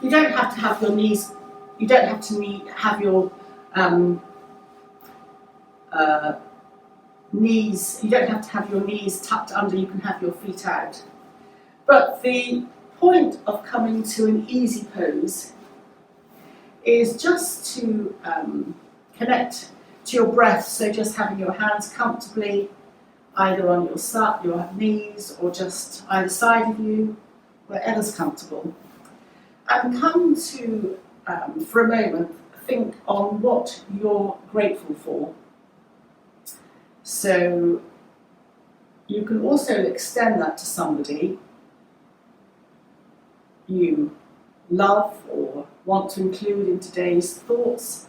You don't have to have your knees, you don't have to have your knees, you don't have to have your knees tucked under, you can have your feet out. But the point of coming to an easy pose is just to connect to your breath, so just having your hands comfortably either on your knees or just either side of you, wherever's comfortable. And come to, for a moment, think on what you're grateful for. So you can also extend that to somebody you love or want to include in today's thoughts,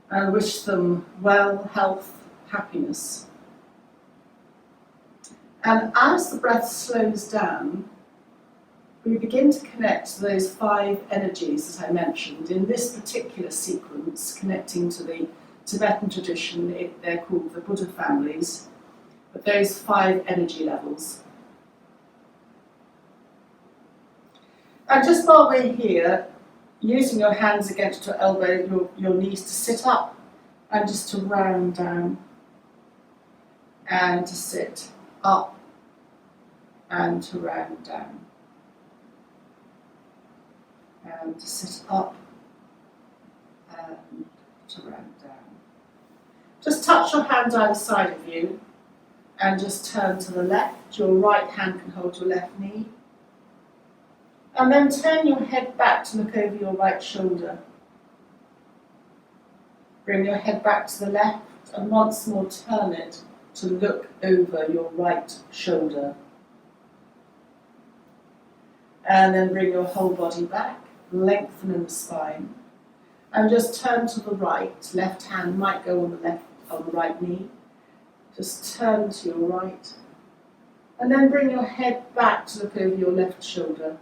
and wish them well, health, happiness. And as the breath slows down, we begin to connect to those 5 energies that I mentioned in this particular sequence, connecting to the Tibetan tradition. They're called the Buddah families, but those 5 energy levels. And just while we're here, using your hands against your elbow, your knees, to sit up and just to round down and to sit up and to round down and to sit up and to round down. Just touch your hands either side of you and just turn to the left. Your right hand can hold your left knee. And then turn your head back to look over your right shoulder. Bring your head back to the left and once more turn it to look over your right shoulder. And then bring your whole body back, lengthen in the spine. And just turn to the right. Left hand might go on the right knee. Just turn to your right. And then bring your head back to look over your left shoulder.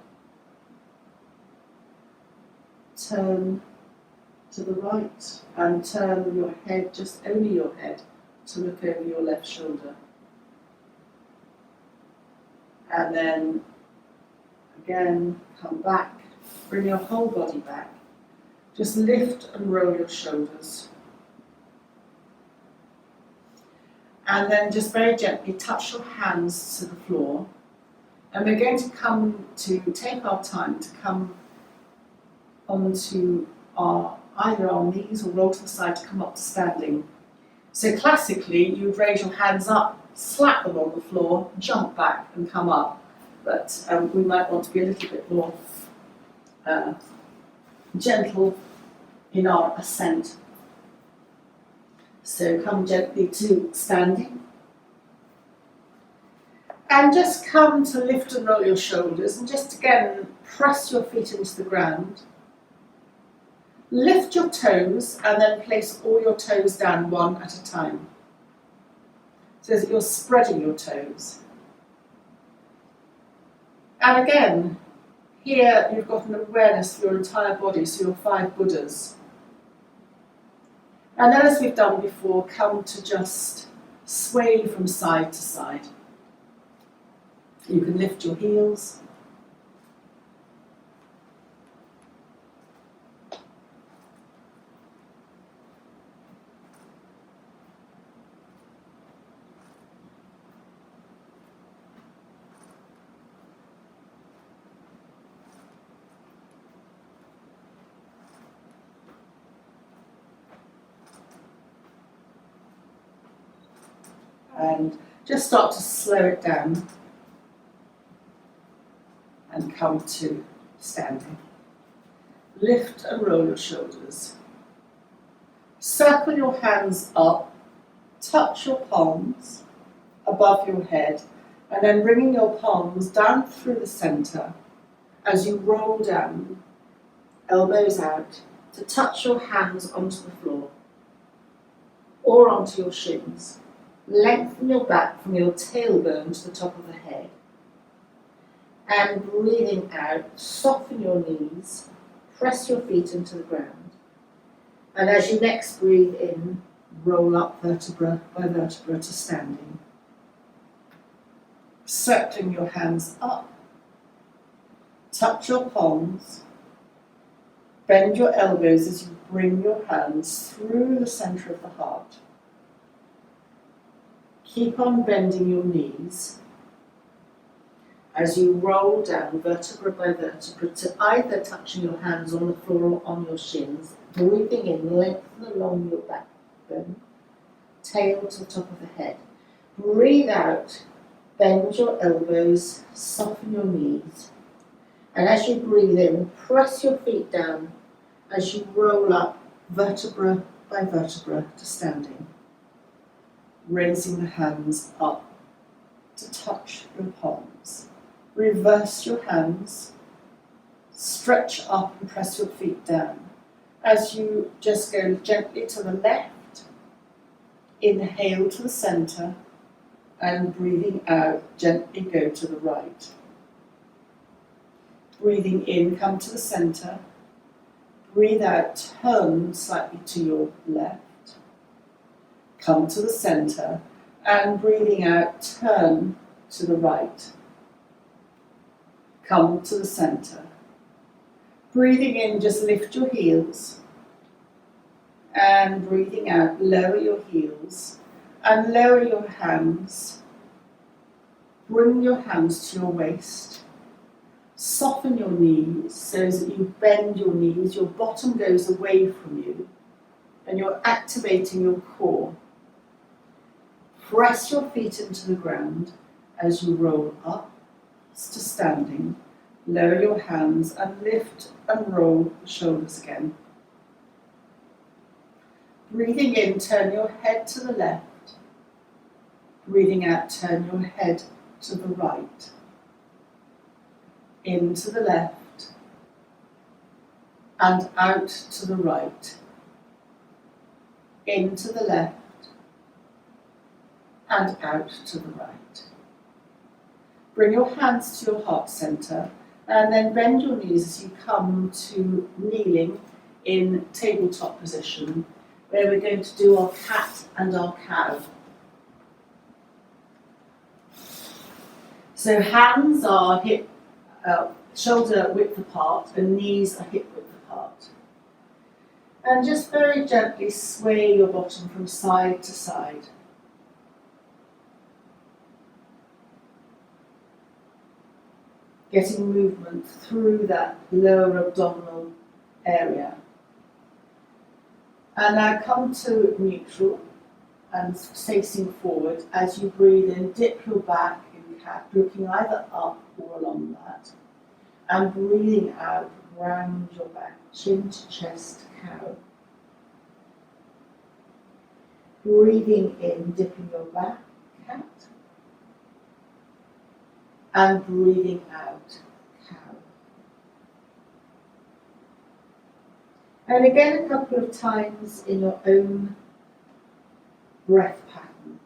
Turn to the right and turn your head, just only your head, to look over your left shoulder. And then again, come back, bring your whole body back. Just lift and roll your shoulders. And then just very gently touch your hands to the floor. And we're going to take our time to come onto either our knees or roll to the side to come up to standing. So classically, you would raise your hands up, slap them on the floor, jump back and come up. But we might want to be a little bit more gentle in our ascent. So come gently to standing. And just come to lift and roll your shoulders and just again press your feet into the ground. Lift your toes and then place all your toes down one at a time, so that you're spreading your toes. And again, here you've got an awareness of your entire body, so your 5 Buddhas. And then, as we've done before, come to just sway from side to side. You can lift your heels. And just start to slow it down and come to standing. Lift and roll your shoulders. Circle your hands up, touch your palms above your head, and then bringing your palms down through the center as you roll down, elbows out, to touch your hands onto the floor or onto your shins. Lengthen your back from your tailbone to the top of the head. And breathing out, soften your knees, press your feet into the ground. And as you next breathe in, roll up vertebra by vertebra to standing. Circling your hands up, touch your palms, Bend your elbows as you bring your hands through the centre of the heart. Keep on bending your knees as you roll down vertebra by vertebra to either touching your hands on the floor or on your shins. Breathing in, lengthen along your backbone, tail to the top of the head. Breathe out, bend your elbows, soften your knees. And as you breathe in, press your feet down as you roll up vertebra by vertebra to standing. Raising the hands up to touch your palms. Reverse your hands, stretch up and press your feet down. As you just go gently to the left, inhale to the centre, and breathing out, gently go to the right. Breathing in, come to the centre. Breathe out, turn slightly to your left. Come to the centre, and breathing out, turn to the right. Come to the centre. Breathing in, just lift your heels. And breathing out, lower your heels. And lower your hands. Bring your hands to your waist. Soften your knees so that you bend your knees, your bottom goes away from you, and you're activating your core. Press your feet into the ground as you roll up to standing. Lower your hands and lift and roll the shoulders again. Breathing in, turn your head to the left. Breathing out, turn your head to the right. In to the left and out to the right. In to the left and out to the right. Bring your hands to your heart centre and then bend your knees as you come to kneeling in tabletop position, where we're going to do our cat and our cow. So hands are shoulder width apart and knees are hip width apart. And just very gently sway your bottom from side to side. Getting movement through that lower abdominal area. And now come to neutral and facing forward. As you breathe in, dip your back in cat, looking either up or along that. And breathing out, round your back, chin to chest, cow. Breathing in, dipping your back, cat. And breathing out, cow. And again a couple of times in your own breath pattern.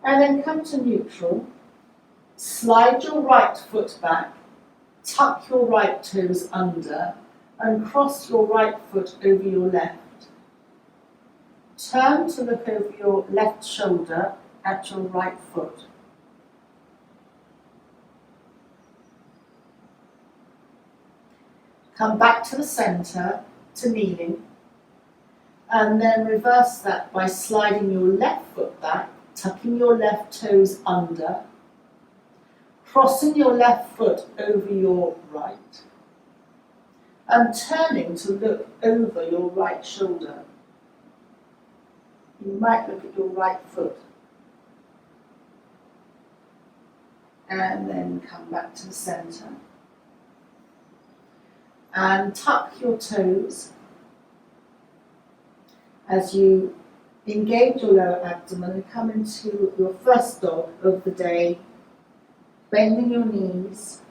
And then come to neutral. Slide your right foot back, tuck your right toes under, and cross your right foot over your left. Turn to look over your left shoulder at your right foot. Come back to the centre, to kneeling, and then reverse that by sliding your left foot back, tucking your left toes under, crossing your left foot over your right, and turning to look over your right shoulder. You might look at your right foot. And then come back to the centre. And tuck your toes as you engage your lower abdomen and come into your first dog of the day, bending your knees,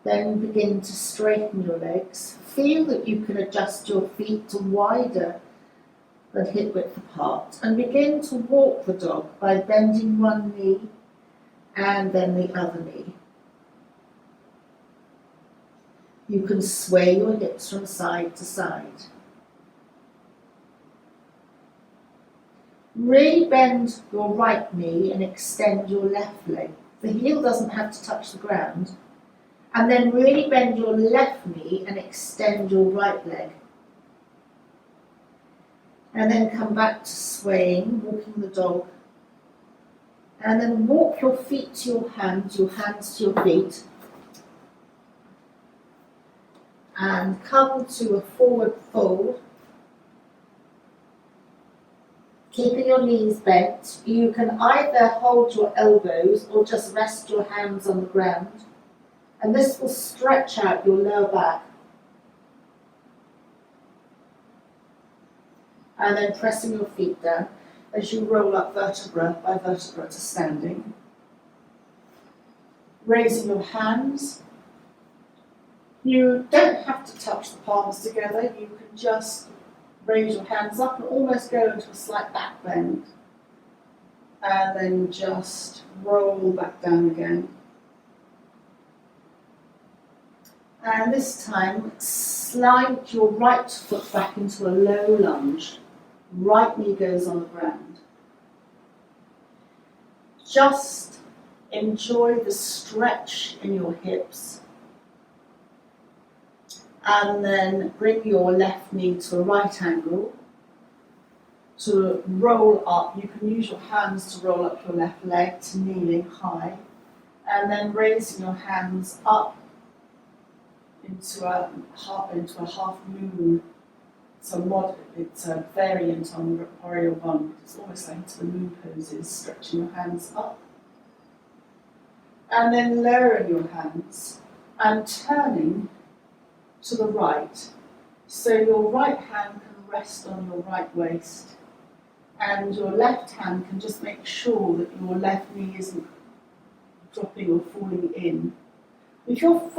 then begin to straighten your legs. Feel that you can adjust your feet to wider than hip width apart, and begin to walk the dog by bending one knee and then the other knee. You can sway your hips from side to side. Really bend your right knee and extend your left leg. The heel doesn't have to touch the ground. And then really bend your left knee and extend your right leg. And then come back to swaying, walking the dog. And then walk your feet to your hands to your feet. And come to a forward fold. Keeping your knees bent. You can either hold your elbows or just rest your hands on the ground. And this will stretch out your lower back. And then pressing your feet down as you roll up vertebra by vertebra to standing. Raising your hands. You don't have to touch the palms together. You can just raise your hands up and almost go into a slight back bend. And then just roll back down again. And this time, slide your right foot back into a low lunge. Right knee goes on the ground. Just enjoy the stretch in your hips. And then bring your left knee to a right angle. To roll up, you can use your hands to roll up your left leg to kneeling high. And then raising your hands up into a half moon. It's a variant on Warrior One. It's almost like into the moon poses, stretching your hands up. And then lowering your hands and turning to the right. So your right hand can rest on your right waist. And your left hand can just make sure that your left knee isn't dropping or falling in. If you're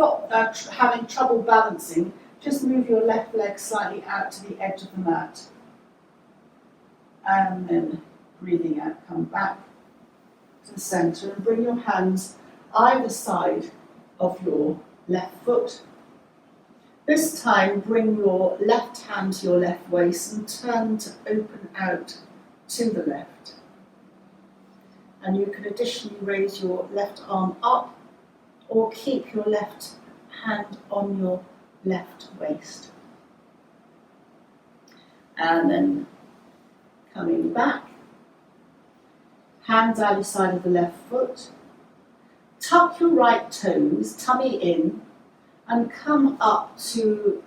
having trouble balancing, just move your left leg slightly out to the edge of the mat. And then breathing out, come back to the centre and bring your hands either side of your left foot. This time, bring your left hand to your left waist and turn to open out to the left. And you can additionally raise your left arm up or keep your left hand on your left waist. And then coming back, hands either side of the left foot. Tuck your right toes, tummy in, and come up to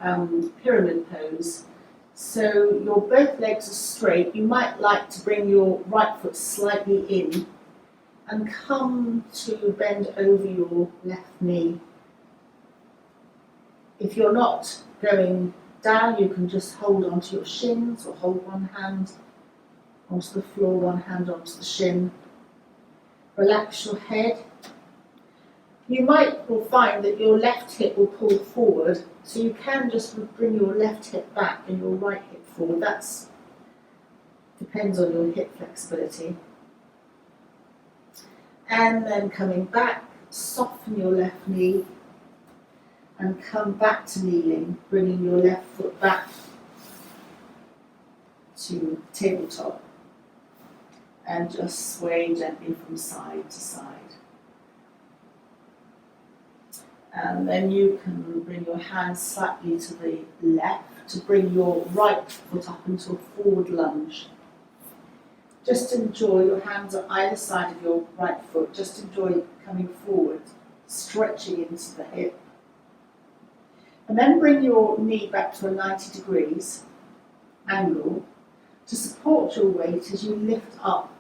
pyramid pose. So your both legs are straight. You might like to bring your right foot slightly in and come to bend over your left knee. If you're not going down, you can just hold onto your shins or hold one hand onto the floor, one hand onto the shin. Relax your head. You might find that your left hip will pull forward, so you can just bring your left hip back and your right hip forward. That depends on your hip flexibility. And then coming back, soften your left knee and come back to kneeling, bringing your left foot back to tabletop and just sway gently from side to side. And then you can bring your hands slightly to the left to bring your right foot up into a forward lunge. Just enjoy your hands on either side of your right foot. Just enjoy coming forward, stretching into the hip. And then bring your knee back to a 90 degrees angle to support your weight as you lift up.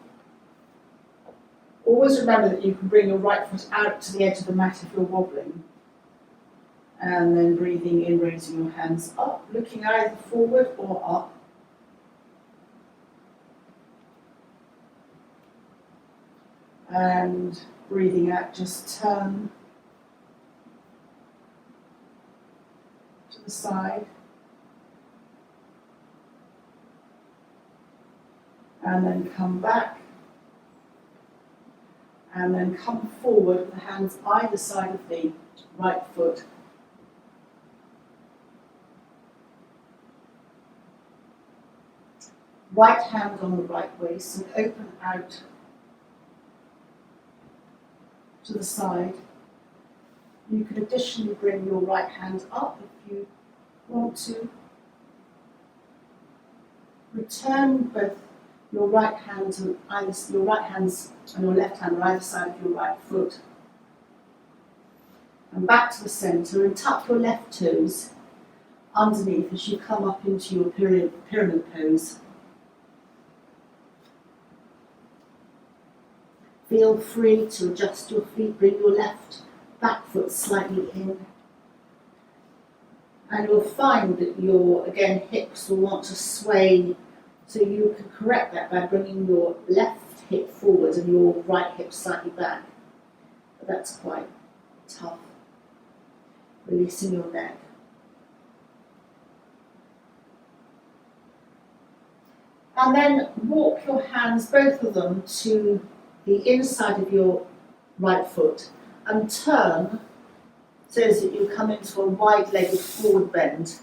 Always remember that you can bring your right foot out to the edge of the mat if you're wobbling. And then breathing in, raising your hands up, looking either forward or up. And breathing out, just turn to the side. And then come back. And then come forward with the hands either side of the right foot. Right hand on the right waist and open out to the side. You can additionally bring your right hand up if you want to. Return both your right hand and your right hands and your left hand on either side of your right foot. And back to the centre and tuck your left toes underneath as you come up into your pyramid pose. Feel free to adjust your feet, bring your left back foot slightly in. And you'll find that your, again, hips will want to sway, so you can correct that by bringing your left hip forward and your right hip slightly back. But that's quite tough. Releasing your neck. And then walk your hands, both of them, to the inside of your right foot and turn so that you come into a wide-legged forward bend.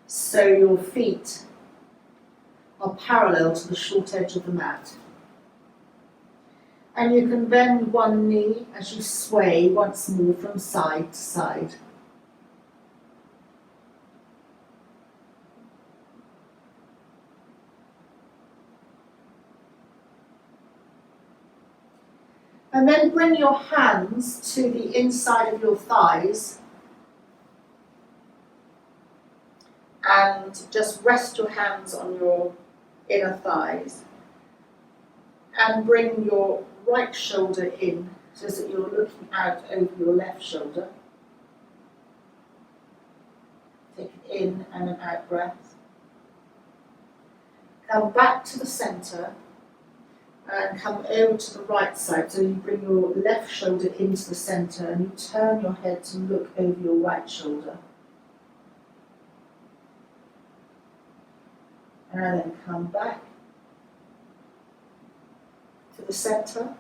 So your feet are parallel to the short edge of the mat. And you can bend one knee as you sway once more from side to side. And then bring your hands to the inside of your thighs and just rest your hands on your inner thighs and bring your right shoulder in so that you're looking out over your left shoulder. Take it in and an out breath. Come back to the centre and come over to the right side, so you bring your left shoulder into the centre and you turn your head to look over your right shoulder. And then come back to the centre.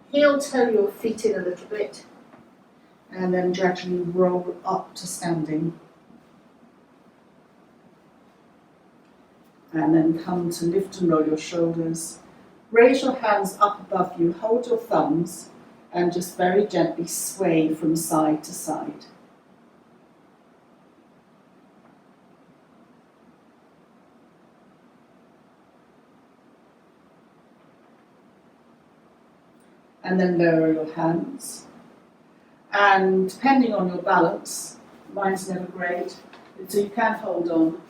Heel toe your feet in a little bit and then gradually roll up to standing. And then come to lift and roll your shoulders. Raise your hands up above you, hold your thumbs, and just very gently sway from side to side. And then lower your hands. And depending on your balance, mine's never great, so you can hold on.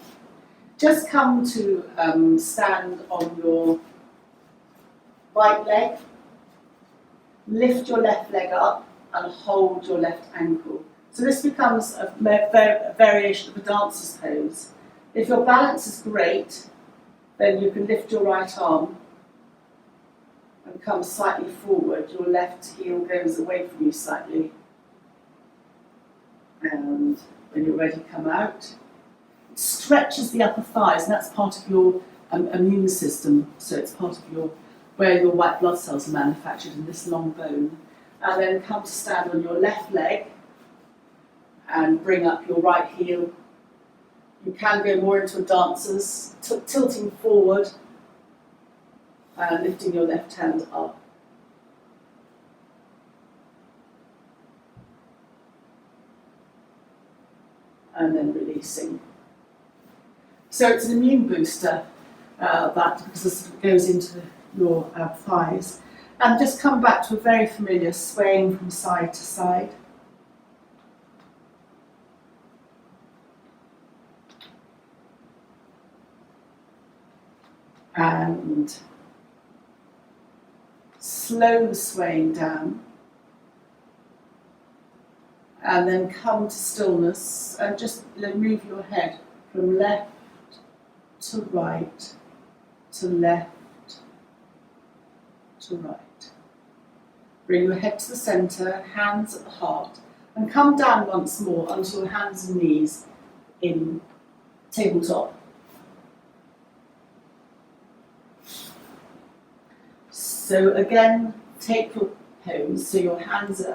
Just come to stand on your right leg, lift your left leg up and hold your left ankle. So this becomes a variation of a dancer's pose. If your balance is great, then you can lift your right arm and come slightly forward. Your left heel goes away from you slightly. And when you're ready, come out. It stretches the upper thighs, and that's part of your immune system. So it's part of your where your white blood cells are manufactured in this long bone. And then come to stand on your left leg and bring up your right heel. You can go more into a dancer's, tilting forward and lifting your left hand up. And then releasing. So it's an immune booster, that because it goes into your thighs. And just come back to a very familiar swaying from side to side. And slow swaying down. And then come to stillness and just move your head from left to right to left to right. Bring your head to the centre, hands at the heart, and come down once more onto your hands and knees in tabletop. So again, take your pose, so your hands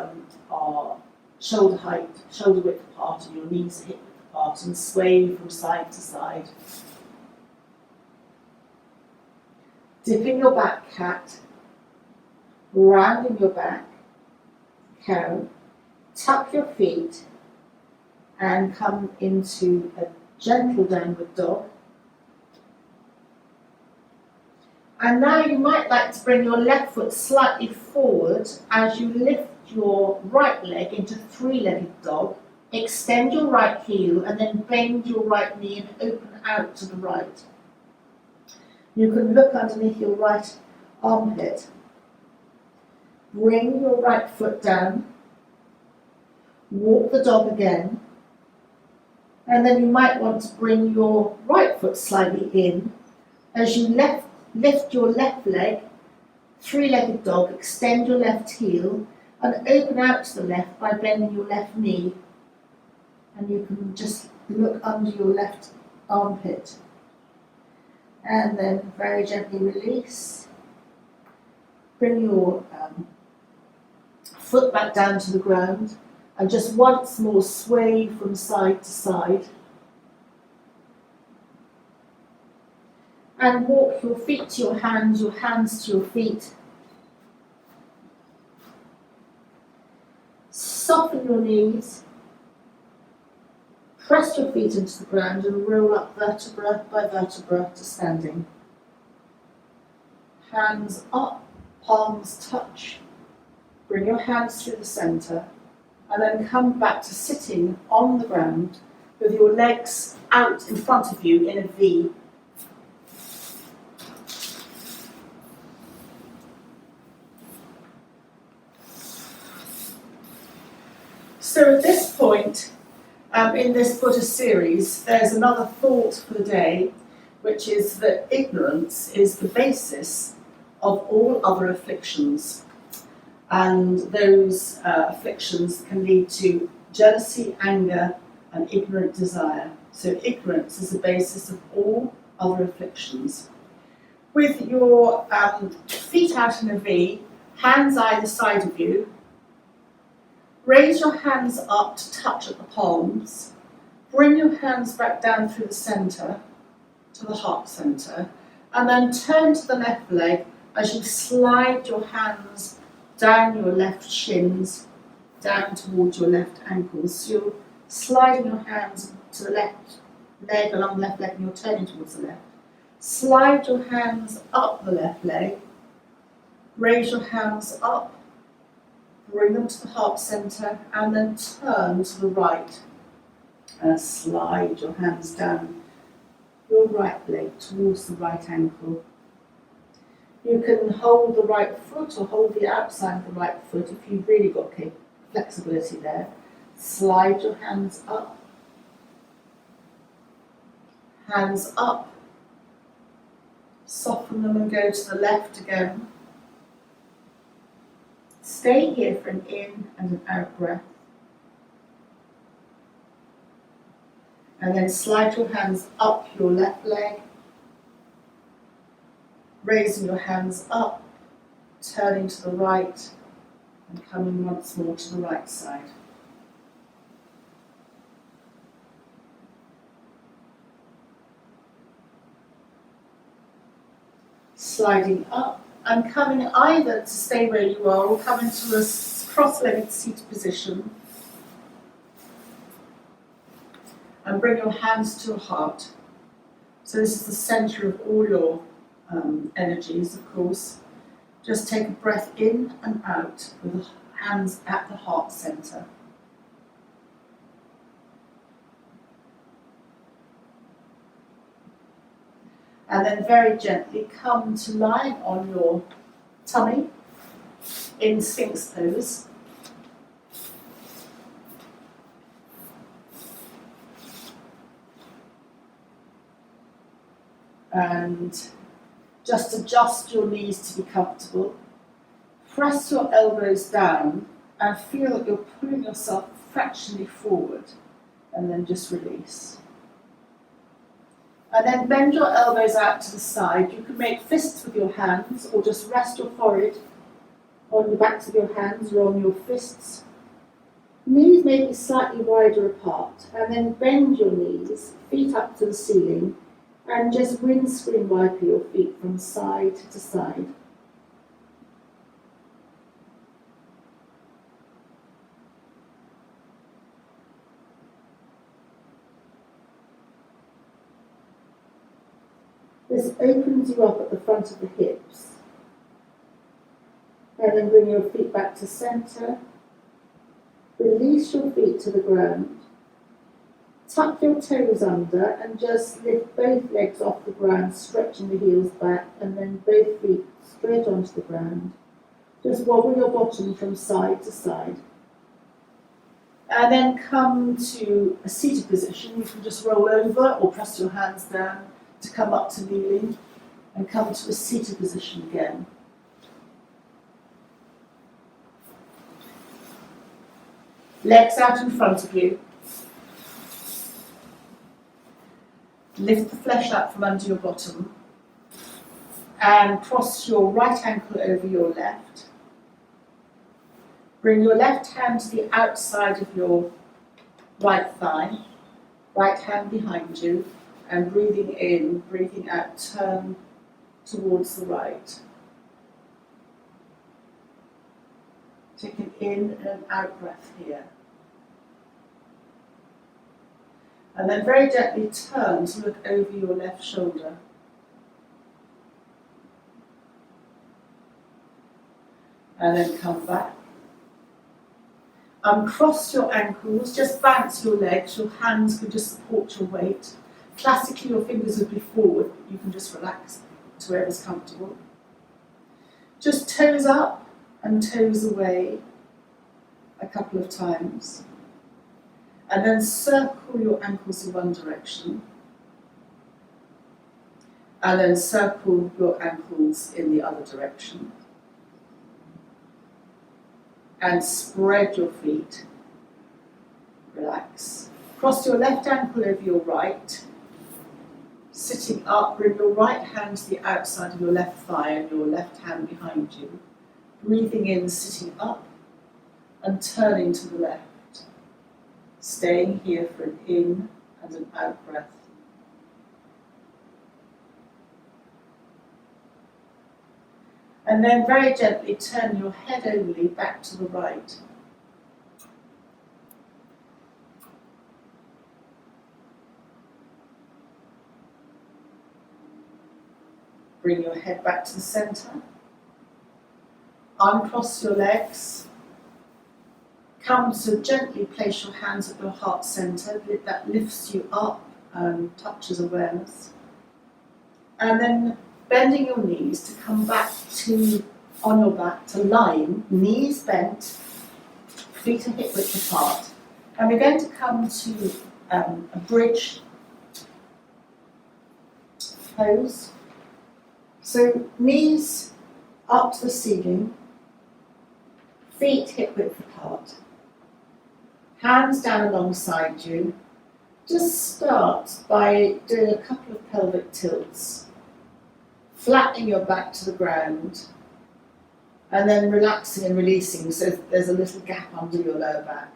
are shoulder height, shoulder width apart, and your knees are hip width apart and sway from side to side. Dipping your back cat, rounding your back, cow, tuck your feet and come into a gentle downward dog. And now you might like to bring your left foot slightly forward as you lift your right leg into three-legged dog. Extend your right heel and then bend your right knee and open out to the right. You can look underneath your right armpit. Bring your right foot down. Walk the dog again. And then you might want to bring your right foot slightly in as you lift your left leg, three-legged dog, extend your left heel and open out to the left by bending your left knee. And you can just look under your left armpit. And then very gently release. Bring your foot back down to the ground and just once more sway from side to side. And walk your feet to your hands to your feet. Soften your knees. Press your feet into the ground and roll up vertebra by vertebra to standing. Hands up, palms touch. Bring your hands through the centre and then come back to sitting on the ground with your legs out in front of you in a V. So at this point, in this Buddha series, there's another thought for the day, which is that ignorance is the basis of all other afflictions. And those afflictions can lead to jealousy, anger, and ignorant desire. So ignorance is the basis of all other afflictions. With your feet out in a V, hands either side of you, raise your hands up to touch at the palms. Bring your hands back down through the centre, to the heart centre, and then turn to the left leg as you slide your hands down your left shins, down towards your left ankles. So you're sliding your hands to the left leg, along the left leg, and you're turning towards the left. Slide your hands up the left leg. Raise your hands up. Bring them to the heart centre and then turn to the right. Slide your hands down your right leg towards the right ankle. You can hold the right foot or hold the outside of the right foot if you've really got flexibility there. Slide your hands up. Hands up. Soften them and go to the left again. Stay here for an in and an out breath. And then slide your hands up your left leg. Raising your hands up, turning to the right, and coming once more to the right side. Sliding up and coming either to stay where you are or come into a cross-legged seated position. And bring your hands to your heart. So this is the centre of all your energies, of course. Just take a breath in and out with the hands at the heart centre. And then very gently come to lie on your tummy in Sphinx pose. And just adjust your knees to be comfortable. Press your elbows down and feel that you're pulling yourself fractionally forward, and then just release. And then bend your elbows out to the side. You can make fists with your hands or just rest your forehead on the backs of your hands or on your fists. Knees may be slightly wider apart, and then bend your knees, feet up to the ceiling, and just windscreen wipe your feet from side to side. This opens you up at the front of the hips. And then bring your feet back to centre. Release your feet to the ground. Tuck your toes under and just lift both legs off the ground, stretching the heels back, and then both feet straight onto the ground. Just wobble your bottom from side to side. And then come to a seated position. You can just roll over or press your hands down to come up to kneeling, and come to a seated position again. Legs out in front of you. Lift the flesh up from under your bottom and cross your right ankle over your left. Bring your left hand to the outside of your right thigh, right hand behind you, and breathing in, breathing out, turn towards the right. Take an in and an out breath here. And then very gently turn to look over your left shoulder. And then come back. Uncross your ankles, just bounce your legs, your hands can just support your weight. Classically your fingers would be forward, but you can just relax to wherever's comfortable. Just toes up and toes away a couple of times. And then circle your ankles in one direction. And then circle your ankles in the other direction. And spread your feet. Relax. Cross your left ankle over your right. Sitting up, bring your right hand to the outside of your left thigh and your left hand behind you. Breathing in, sitting up and turning to the left. Staying here for an in and an out breath. And then very gently turn your head only back to the right. Bring your head back to the centre. Uncross your legs. Come to gently place your hands at your heart centre. That lifts you up and touches awareness. And then bending your knees to come back to, on your back, to lying, knees bent, feet are hip width apart. And we're going to come to a bridge pose. So knees up to the ceiling, feet hip width apart. Hands down alongside you. Just start by doing a couple of pelvic tilts, flattening your back to the ground, and then relaxing and releasing so there's a little gap under your lower back.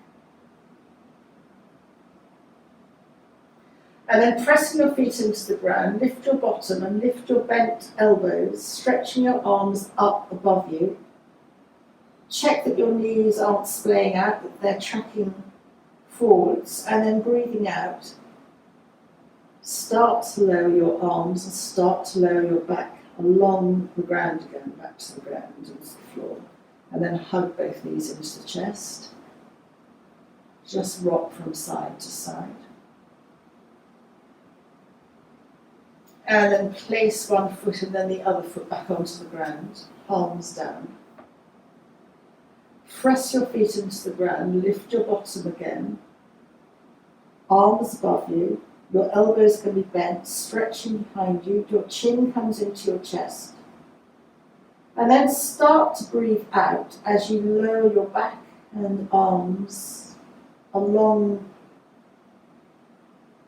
And then pressing your feet into the ground, lift your bottom and lift your bent elbows, stretching your arms up above you. Check that your knees aren't splaying out, that they're tracking forwards, and then breathing out. Start to lower your arms and start to lower your back along the ground again, back to the ground and to the floor. And then hug both knees into the chest. Just rock from side to side. And then place one foot and then the other foot back onto the ground, palms down. Press your feet into the ground, lift your bottom again. Arms above you, your elbows can be bent, stretching behind you, your chin comes into your chest. And then start to breathe out as you lower your back and arms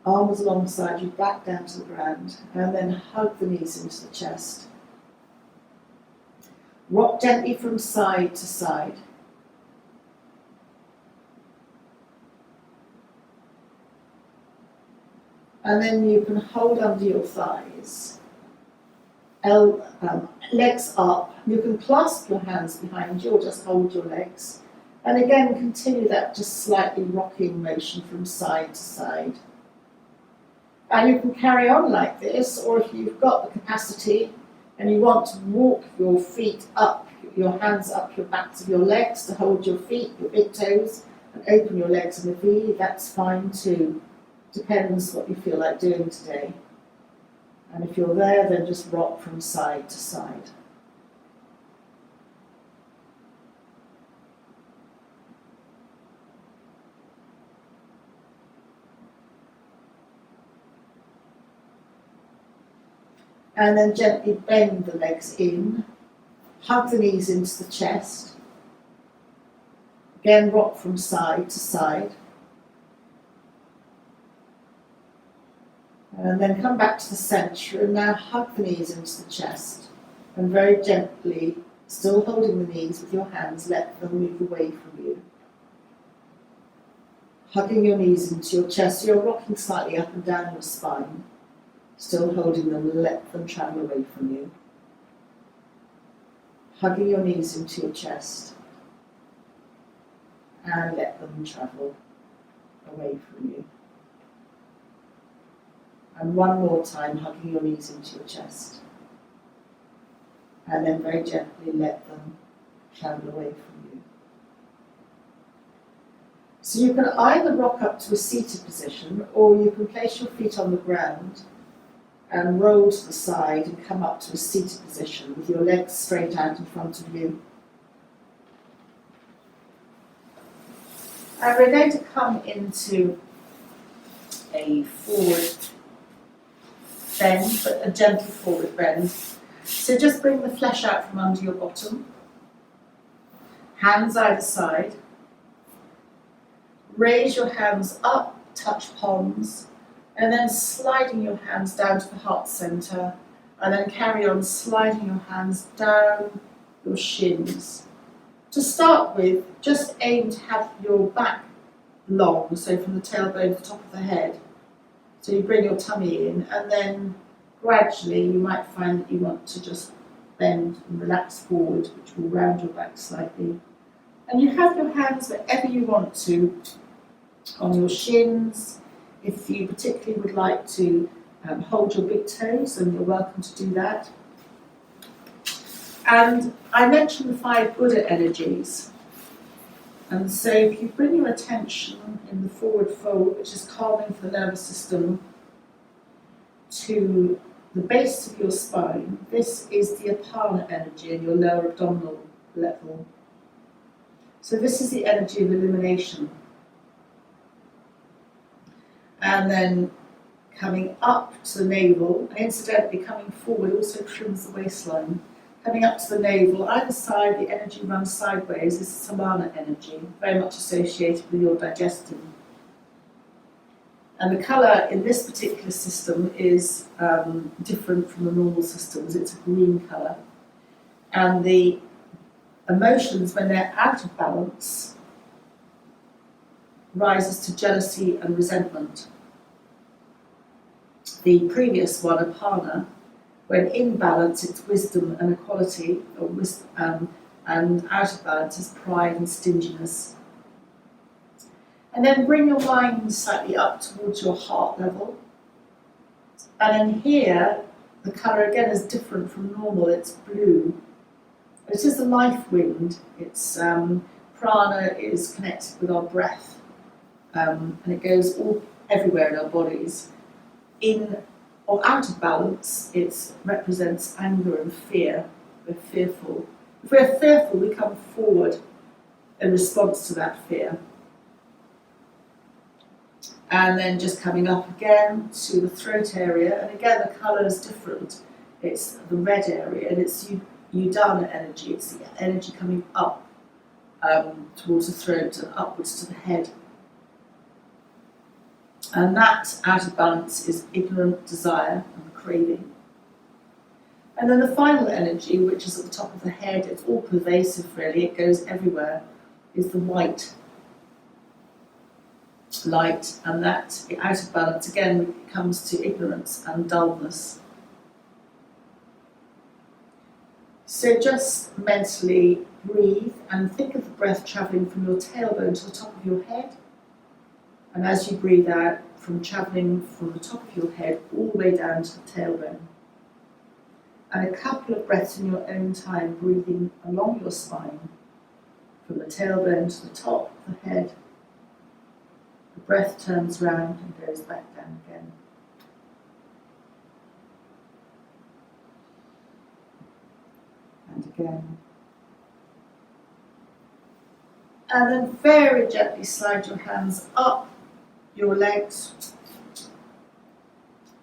alongside you, back down to the ground, and then hug the knees into the chest. Rock gently from side to side. And then you can hold under your thighs, legs up. You can clasp your hands behind you or just hold your legs. And again, continue that just slightly rocking motion from side to side. And you can carry on like this, or if you've got the capacity and you want to walk your feet up, your hands up your backs of your legs to hold your feet, your big toes, and open your legs in a V, that's fine too. Depends what you feel like doing today. And if you're there, then just rock from side to side. And then gently bend the legs in, hug the knees into the chest. Again, rock from side to side. And then come back to the centre and now hug the knees into the chest. And very gently, still holding the knees with your hands, let them move away from you. Hugging your knees into your chest, you're rocking slightly up and down your spine. Still holding them, let them travel away from you. Hugging your knees into your chest and let them travel away from you. And one more time, hugging your knees into your chest. And then very gently let them travel away from you. So you can either rock up to a seated position, or you can place your feet on the ground and roll to the side and come up to a seated position with your legs straight out in front of you. And we're going to come into a forward bend, but a gentle forward bend. So just bring the flesh out from under your bottom, hands either side. Raise your hands up, touch palms, and then sliding your hands down to the heart centre, and then carry on sliding your hands down your shins. To start with, just aim to have your back long, so from the tailbone to the top of the head. So you bring your tummy in, and then gradually you might find that you want to just bend and relax forward, which will round your back slightly. And you have your hands wherever you want to, on your shins. If you particularly would like to hold your big toes, then you're welcome to do that. And I mentioned the 5 Buddha energies. And so if you bring your attention in the forward fold, which is calming for the nervous system, to the base of your spine, this is the Apana energy in your lower abdominal level. So this is the energy of illumination. And then coming up to the navel, and incidentally coming forward also trims the waistline. Coming up to the navel, either side, the energy runs sideways, this is Samana energy, very much associated with your digestion. And the colour in this particular system is different from the normal systems, it's a green colour. And the emotions, when they're out of balance, rises to jealousy and resentment. The previous one, Apana, when in balance, it's wisdom and equality, and out of balance is pride and stinginess. And then bring your mind slightly up towards your heart level. And in here, the colour again is different from normal, it's blue. It is the life wind, it's prana is connected with our breath. And it goes all everywhere in our bodies. In or out of balance, it represents anger and fear. We're fearful. If we're fearful, we come forward in response to that fear. And then just coming up again to the throat area, and again the colour is different. It's the red area, and it's Udana energy. It's the energy coming up towards the throat and upwards to the head. And that out of balance is ignorant desire and craving. And then the final energy, which is at the top of the head, it's all pervasive really, it goes everywhere, is the white. light, and that out of balance again comes to ignorance and dullness. So just mentally breathe and think of the breath travelling from your tailbone to the top of your head. And as you breathe out, travelling from the top of your head all the way down to the tailbone. And a couple of breaths in your own time, breathing along your spine, from the tailbone to the top of the head. The breath turns round and goes back down again. And again. And then very gently slide your hands up your legs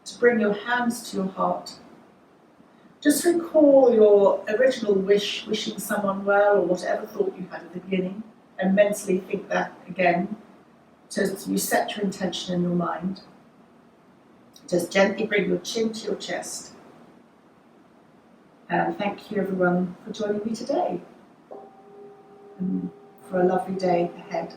to bring your hands to your heart. Just recall your original wish, wishing someone well, or whatever thought you had at the beginning, and mentally think that again. So you set your intention in your mind. Just gently bring your chin to your chest. And thank you everyone for joining me today, and for a lovely day ahead.